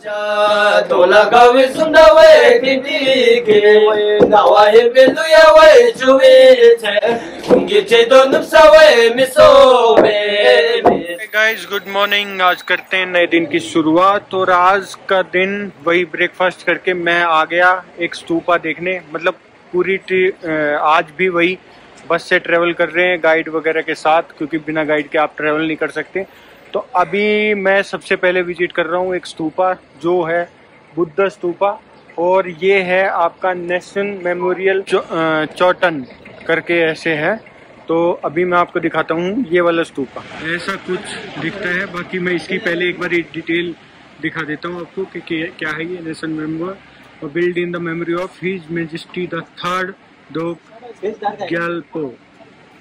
Guys good morning. आज करते हैं नए दिन की शुरुआत और आज का दिन वही ब्रेकफास्ट करके मैं आ गया एक स्तूपा देखने। मतलब पूरी आज भी वही बस से ट्रेवल कर रहे हैं गाइड वगैरह के साथ, क्योंकि बिना गाइड के आप ट्रेवल नहीं कर सकते। तो अभी मैं सबसे पहले विजिट कर रहा हूँ एक स्तूपा जो है बुद्ध स्तूपा, और ये है आपका नेशन मेमोरियल चौटन करके ऐसे है। तो अभी मैं आपको दिखाता हूँ ये वाला स्तूपा ऐसा कुछ दिखता है। बाकी मैं इसकी पहले एक बार डिटेल दिखा देता हूँ आपको कि क्या है ये। Nation memorial build in the memory of his majesty the third डोक ग्यालपो।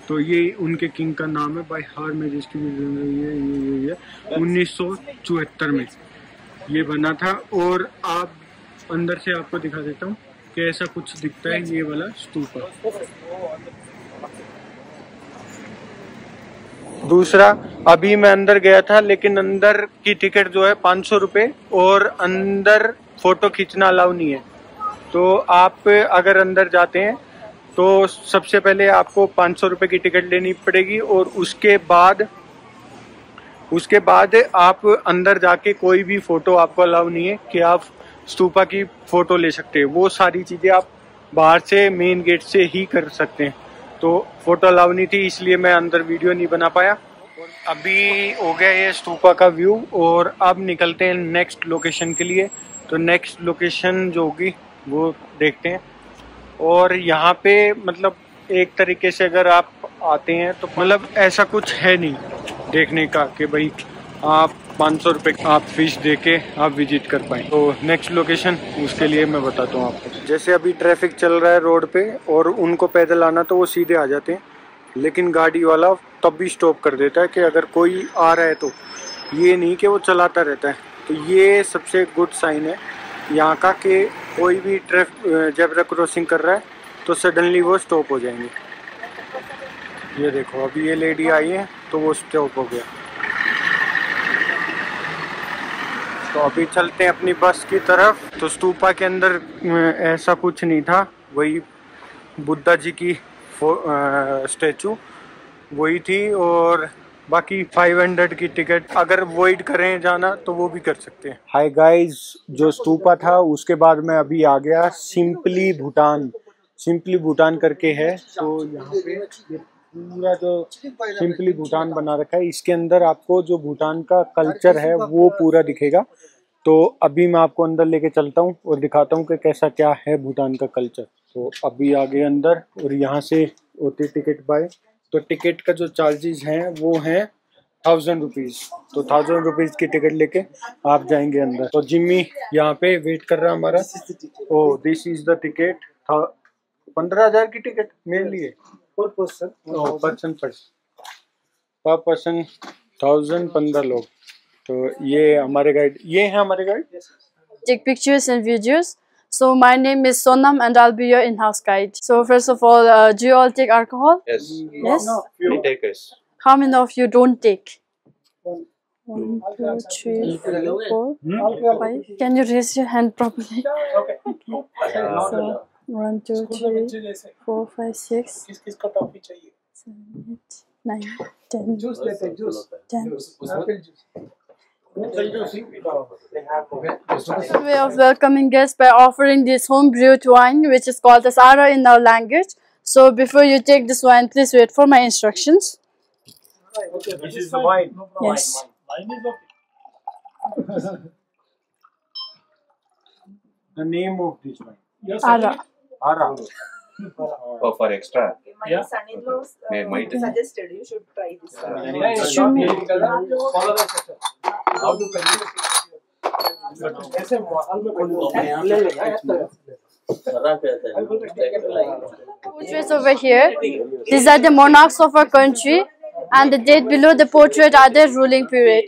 तो ये उनके किंग का नाम है। बाय हर मेजेस्टी ये 1974 में ये बना था। और आप अंदर से आपको दिखा देता हूँ कि ऐसा कुछ दिखता है ये वाला स्तूपा। दूसरा, अभी मैं अंदर गया था लेकिन अंदर की टिकट जो है 500 रुपये और अंदर फोटो खींचना अलाउ नहीं है। तो आप अगर अंदर जाते हैं तो सबसे पहले आपको 500 रुपये की टिकट लेनी पड़ेगी और उसके बाद आप अंदर जाके कोई भी फोटो आपको अलाउ नहीं है कि आप स्तूपा की फोटो ले सकते हैं। वो सारी चीज़ें आप बाहर से मेन गेट से ही कर सकते हैं। तो फोटो अलाउ नहीं थी, इसलिए मैं अंदर वीडियो नहीं बना पाया। अभी हो गया ये स्तूपा का व्यू और अब निकलते हैं नेक्स्ट लोकेशन के लिए। तो नेक्स्ट लोकेशन जो होगी वो देखते हैं। और यहाँ पे मतलब एक तरीके से अगर आप आते हैं तो मतलब ऐसा कुछ है नहीं देखने का कि भाई आप 500 रुपये आप फीस दे के आप विजिट कर पाएँ। तो नेक्स्ट लोकेशन उसके लिए मैं बताता हूँ आपको। जैसे अभी ट्रैफिक चल रहा है रोड पे और उनको पैदल आना तो वो सीधे आ जाते हैं, लेकिन गाड़ी वाला तब भी स्टॉप कर देता है कि अगर कोई आ रहा है तो, ये नहीं कि वो चलाता रहता है। तो ये सबसे गुड साइन है यहाँ का कि कोई भी जेब्रा क्रॉसिंग कर रहा है तो सडनली वो स्टॉप हो जाएंगे। ये देखो अभी ये लेडी आई है तो वो स्टॉप हो गया। तो अभी चलते हैं अपनी बस की तरफ। तो स्तूपा के अंदर ऐसा कुछ नहीं था, वही बुद्धा जी की स्टैचू वही थी। और बाकी 500 की टिकट अगर वॉइड करें जाना तो वो भी कर सकते हैं। हाय गाइस, जो स्तूपा था उसके बाद मैं अभी आ गया सिंपली भूटान करके है। तो यहाँ पे ये पूरा जो सिंपली भूटान बना रखा है, इसके अंदर आपको जो भूटान का कल्चर है वो पूरा दिखेगा। तो अभी मैं आपको अंदर लेके चलता हूँ और दिखाता हूँ कि कैसा क्या है भूटान का कल्चर। तो अभी आ गए अंदर और यहाँ से होती टिकट बाय। तो टिकट का जो चार्जेस हैं वो हैं 1000 रुपीज़। तो 1000 रुपीज़ की टिकट लेके आप जाएंगे अंदर। तो जिम्मी यहाँ पे वेट कर रहा है हमारा। ओ दिस इज द टिकट। 15,000 की टिकट मेरे लिए पर पर्सन पर पर्सन 1000 15 लोग। तो ये हमारे गाइड, ये है हमारे guide. Take pictures and videos. So my name is Sonam and I'll be your in-house guide. So first of all, do you all take alcohol? Yes. Yes. We take us. How many of you don't take? 1, 2, 3, 4, 5. Can you raise your hand properly? Okay. So 1, 2, 3, 4, 5, 6. किसका toffee चाहिए? 7, 8, 9, 10. Juice लेते हैं, juice 10. Apple juice. Way of welcoming guests by offering this home brewed wine, which is called as Ara in our language. So before you take this wine, please wait for my instructions. This is the wine. Yes. Wine is okay. The name of this one? Yes, Ara. Ara. Oh, for extra. Yeah. My son-in-law Might. suggested you should try this. Show me. Follow the session. How to ऐसे माहौल में कोई ले लेगा। Portraits over here. These are the monarchs of our country, and the date below the portrait are their ruling period.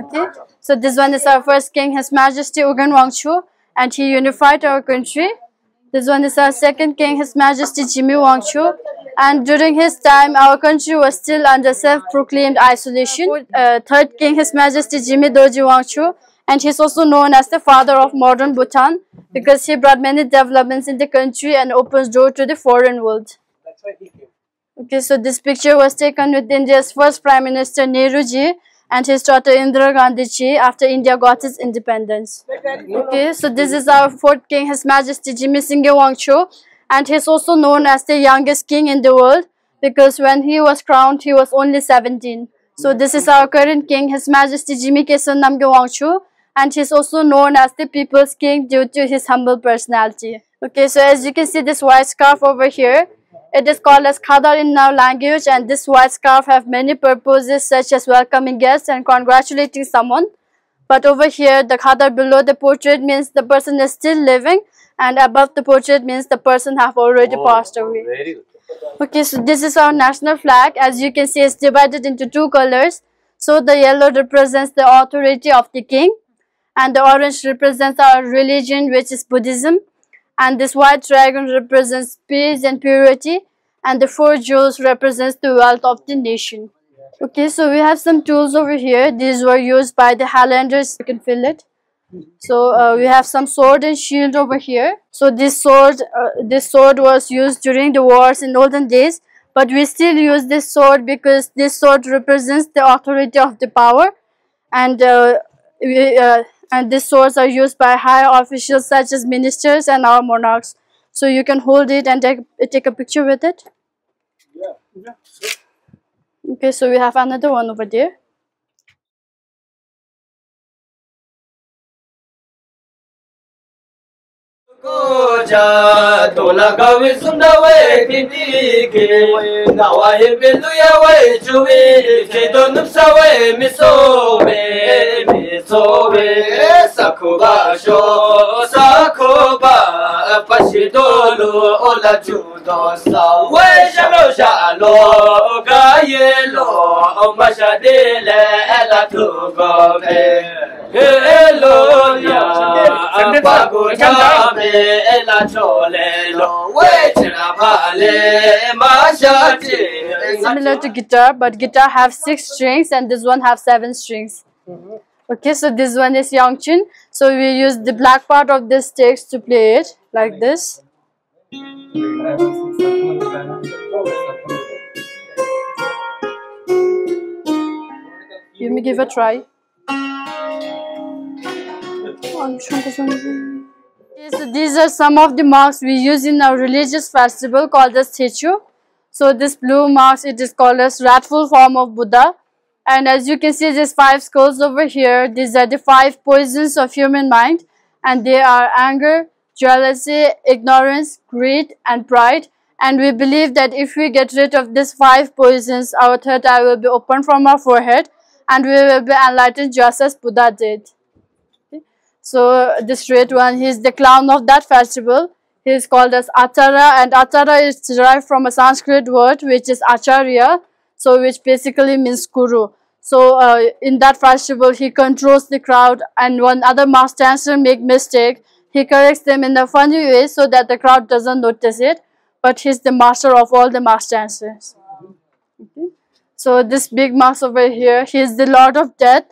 Okay. So this one is our first king, His Majesty Ugan Wangchu, and he unified our country. This one is our second king, His Majesty Jimmy Wangchu, and during his time, our country was still under self-proclaimed isolation. Third king, His Majesty Jimmy Doji Wangchu, And he's also known as the father of modern Bhutan because he brought many developments in the country and opens door to the foreign world. That's why he came. Okay, so this picture was taken with India's first Prime Minister Nehruji and his daughter Indira Gandhi ji after India got its independence. Okay, so this is our fourth king, His Majesty Jimmy Singye Wangchuck, and he's also known as the youngest king in the world because when he was crowned, he was only 17. So this is our current king, His Majesty Jimmy Keson Namgye Wangchuck, and he's also known as the People's King due to his humble personality. Okay, so as you can see this white scarf over here, it is called as Khadar in our language, and this white scarf have many purposes such as welcoming guests and congratulating someone. But over here, the Khadar below the portrait means the person is still living, and above the portrait means the person have already passed away. Very good. Okay, so this is our national flag. As you can see, it's divided into two colors. So the yellow represents the authority of the king, and the orange represents our religion, which is Buddhism. And this white dragon represents peace and purity, and the four jewels represents the wealth of the nation. Okay, so we have some tools over here. These were used by the Highlanders. You can feel it. So we have some sword and shield over here. So this sword was used during the wars in olden days, but we still use this sword because this sword represents the authority of the power, and these swords are used by high officials such as ministers and our monarchs. So you can hold it and take a picture with it. Yeah. Okay, so we have another one over there. Koja tola gawi sunda we kiti ke nawa he belu ya we chuwi ke donum sa we miso we sakuba pashidolu ola judo sa we jalo ga yelo mashadele ela tugo hello ya pagoja ela cholelo wechna phale mashati. Similar to guitar, but guitar have 6 strings and this one have 7 strings. Okay, so this one is Yangchun. So we use the black part of the sticks to play it like this. You may give a try. So these are some of the marks we use in our religious festival called as Techu. So this blue marks, it is called as wrathful form of Buddha. And as you can see, there's 5 skulls over here. These are the 5 poisons of human mind, and they are anger, jealousy, ignorance, greed, and pride. And we believe that if we get rid of these 5 poisons, our third eye will be opened from our forehead, and we will be enlightened just as Buddha did. So this red one, he is the clown of that festival. He is called as Achara, and Achara is derived from a Sanskrit word which is Acharya, so which basically means guru. So in that festival, he controls the crowd, and when other mask dancers make mistake, he corrects them in a funny way so that the crowd doesn't notice it. But he's the master of all the mask dancers. Okay. So this big mask over here, he is the Lord of Death.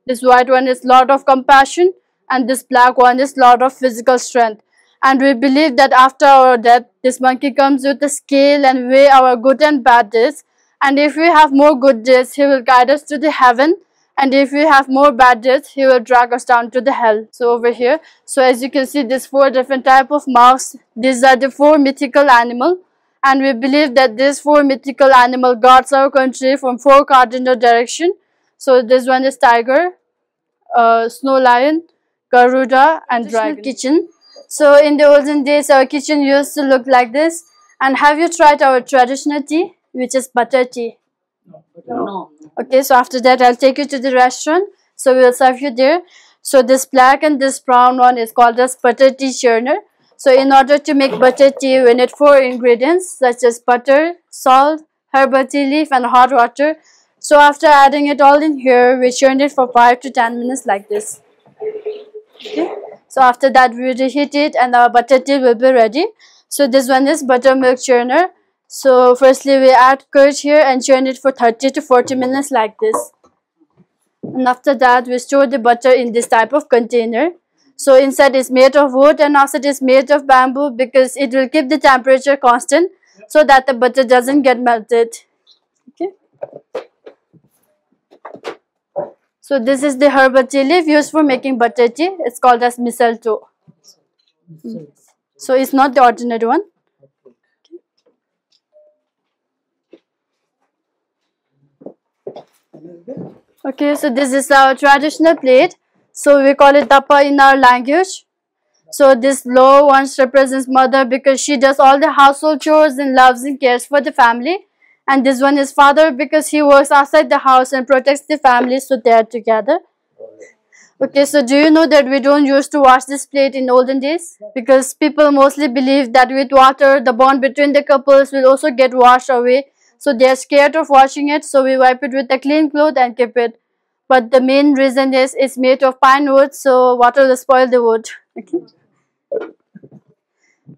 This white one is Lord of Compassion, and this black one is Lord of Physical Strength. And we believe that after our death, this monkey comes with a scale and weigh our good and bad deeds. And if we have more good deeds, he will guide us to the heaven. And if we have more bad deeds, he will drag us down to the hell. So over here, so as you can see, there's 4 different types of marks. These are the 4 mythical animals. And we believe that these 4 mythical animals guards our country from 4 cardinal directions. So this one is tiger, snow lion, Garuda, and dragon. Kitchen. So in the olden days, our kitchen used to look like this. And have you tried our traditional tea, which is butter tea? No. Okay, so after that, I'll take you to the restaurant. So we'll serve you there. So this black and this brown one is called as butter tea churner. So in order to make butter tea, we need 4 ingredients such as butter, salt, herbal tea leaf, and hot water. So after adding it all in here, we churn it for 5 to 10 minutes like this. Okay. So after that, we reheat it and our butter tea will be ready. So this one is buttermilk churner. So firstly, we add curd here and churn it for 30 to 40 minutes like this. And after that, we store the butter in this type of container. So inside is made of wood and outside is made of bamboo, because it will keep the temperature constant so that the butter doesn't get melted. Okay. So this is the herbal tea leaf used for making butter tea. It's called as mistletoe. So it's not the ordinary one. Okay, so this is our traditional plate. So we call it dappa in our language. So this low once represents mother because she does all the household chores and loves and cares for the family. And this one is father because he works outside the house and protects the family, so they are together. Okay, so do you know that we don't used to wash this plate in olden days? Because people mostly believe that with water, the bond between the couples will also get washed away. So they are scared of washing it, so we wipe it with a clean cloth and keep it. But the main reason is it's made of pine wood, so water will spoil the wood. Okay.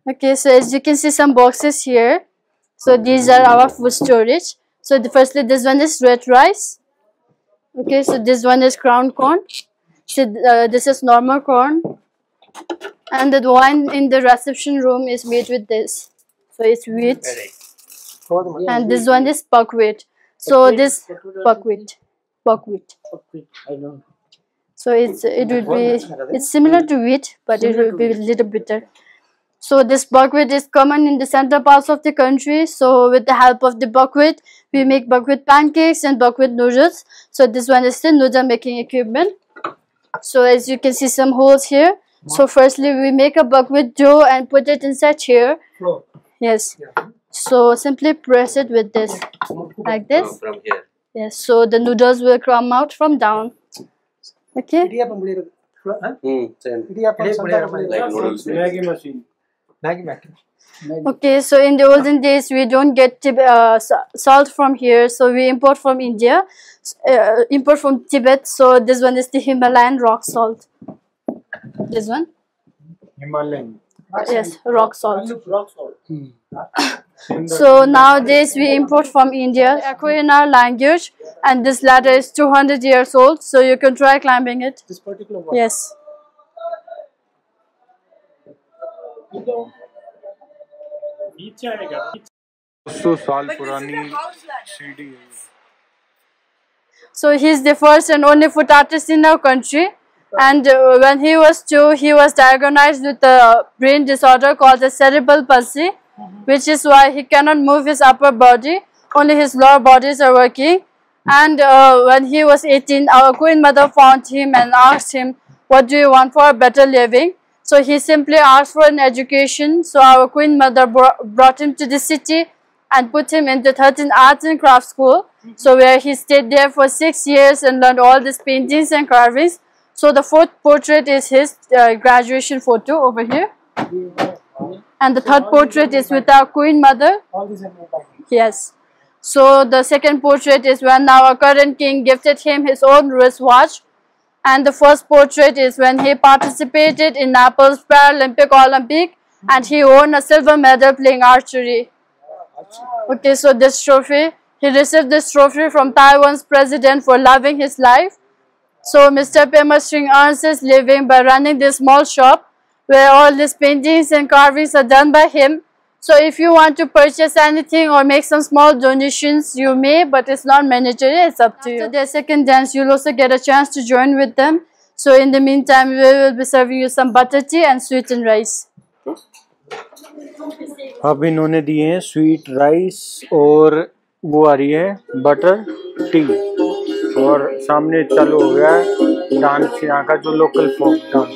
Okay, so as you can see some boxes here. So these are our food storage. So firstly, this one is red rice. Okay, so this one is ground corn. So this is normal corn. And the wine in the reception room is made with this. So it's wheat. And this one is buckwheat. So this buckwheat. I know. So it's similar to wheat, but it will be a little bitter. So this buckwheat is common in the central parts of the country. So with the help of the buckwheat, we make buckwheat pancakes and buckwheat noodles. So this one is the noodle making equipment. So as you can see some holes here. So firstly we make a buckwheat dough and put it inside here. Yes. So simply press it with this, like this. From here. Yes. So the noodles will come out from down. Okay. Same. Like noodles. Maggie machine. Okay, so in the olden days, we don't get salt from here, so we import from India, import from Tibet. So this one is the Himalayan rock salt. This one? Himalayan. Yes, rock salt. Rock salt. So nowadays we import from India, echo in our language, and this ladder is 200 years old, so you can try climbing it. This particular one. Yes. 200 साल पुरानी सीढ़ी है। So he's the first and only foot artist in our country. And when he was 2, he was diagnosed with a brain disorder called the cerebral palsy, which is why he cannot move his upper body. Only his lower bodies are working. And when he was 18, our queen mother found him and asked him, "What do you want for a better living?" So he simply asked for an education. So our queen mother brought him to the city and put him into 13 arts and crafts school. So where he stayed there for 6 years and learned all these paintings and carvings. So the fourth portrait is his graduation photo over here. And the third portrait is with our queen mother. All these are made by him. Yes. So the second portrait is when our current king gifted him his own wristwatch. And the first portrait is when he participated in Naples Paralympic Olympic and he won a silver medal playing archery. Okay, so this trophy, he received this trophy from Taiwan's president for loving his life. So Mr. Pema Singh earns his living by running this small shop where all these paintings and carvings are done by him. So if you want to purchase anything or make some small donations, you may, but it's not mandatory, it's up to you. After their second dance, you'll also get a chance to join with them. So in the meantime, we will be serving you some butter tea and sweetened rice. अब इन्होंने दिए हैं sweet rice और वो आ रही है butter tea और सामने चालू हो गया है डांस यहाँ का जो लोकल फोक डांस।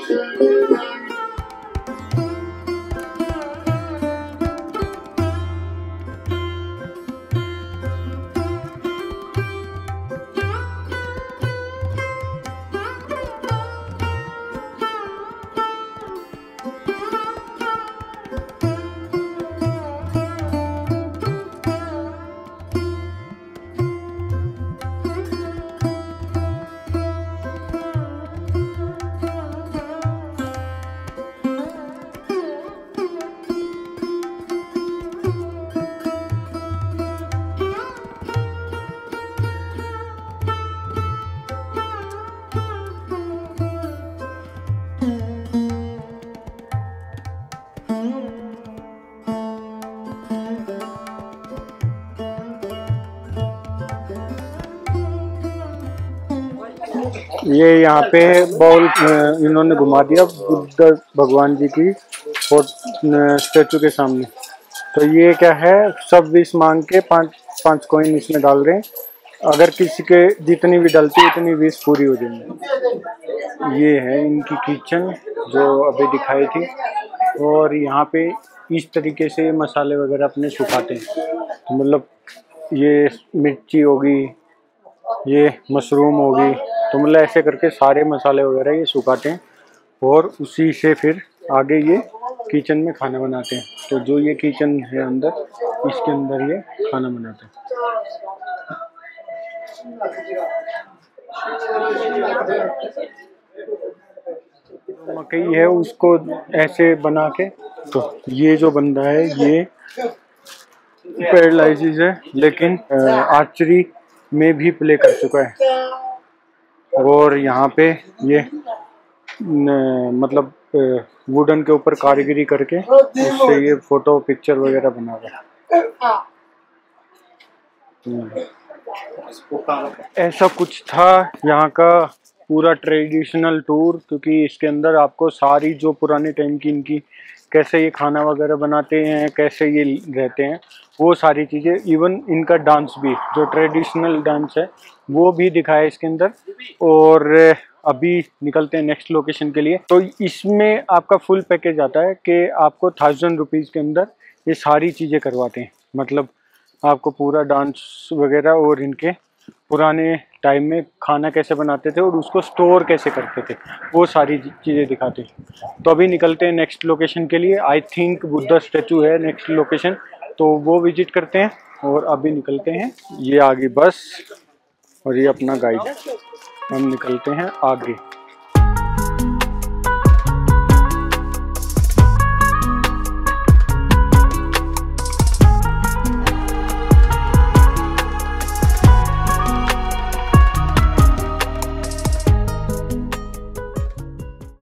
ये यहाँ पे बॉल इन्होंने घुमा दिया बुद्ध भगवान जी की स्टेचू के सामने। तो ये क्या है, सब विश मांग के 5 कॉइन इसमें डाल रहे हैं। अगर किसी के जितनी भी डलती उतनी विश पूरी हो जाएंगी। ये है इनकी किचन जो अभी दिखाई थी। और यहाँ पे इस तरीके से मसाले वगैरह अपने सुखाते हैं। तो मतलब ये मिर्ची होगी, ये मशरूम होगी, तो मतलब ऐसे करके सारे मसाले वगैरह ये सुखाते हैं और उसी से फिर आगे ये किचन में खाना बनाते हैं। तो जो ये किचन है अंदर, इसके अंदर ये खाना बनाते हैं। मकई है उसको ऐसे बना के, तो ये जो बंदा है ये पैरालिसिस है लेकिन आर्चरी में भी प्ले कर चुका है। और यहाँ पे ये मतलब वुडन के ऊपर कारीगरी करके उससे ये फोटो पिक्चर वगैरह बना रहा है। ऐसा कुछ था यहाँ का पूरा ट्रेडिशनल टूर, क्योंकि इसके अंदर आपको सारी जो पुराने टाइम की इनकी कैसे ये खाना वगैरह बनाते हैं, कैसे ये रहते हैं, वो सारी चीज़ें, इवन इनका डांस भी, जो ट्रेडिशनल डांस है वो भी दिखाया है इसके अंदर। और अभी निकलते हैं नेक्स्ट लोकेशन के लिए। तो इसमें आपका फुल पैकेज आता है कि आपको 1000 रुपीज़ के अंदर ये सारी चीज़ें करवाते हैं। मतलब आपको पूरा डांस वगैरह और इनके पुराने टाइम में खाना कैसे बनाते थे और उसको स्टोर कैसे करते थे, वो सारी चीज़ें दिखाते हैं। तो अभी निकलते हैं नेक्स्ट लोकेशन के लिए। आई थिंक बुद्धा स्टैचू है नेक्स्ट लोकेशन, तो वो विजिट करते हैं और अभी निकलते हैं। ये आगे बस और ये अपना गाइड, हम निकलते हैं आगे।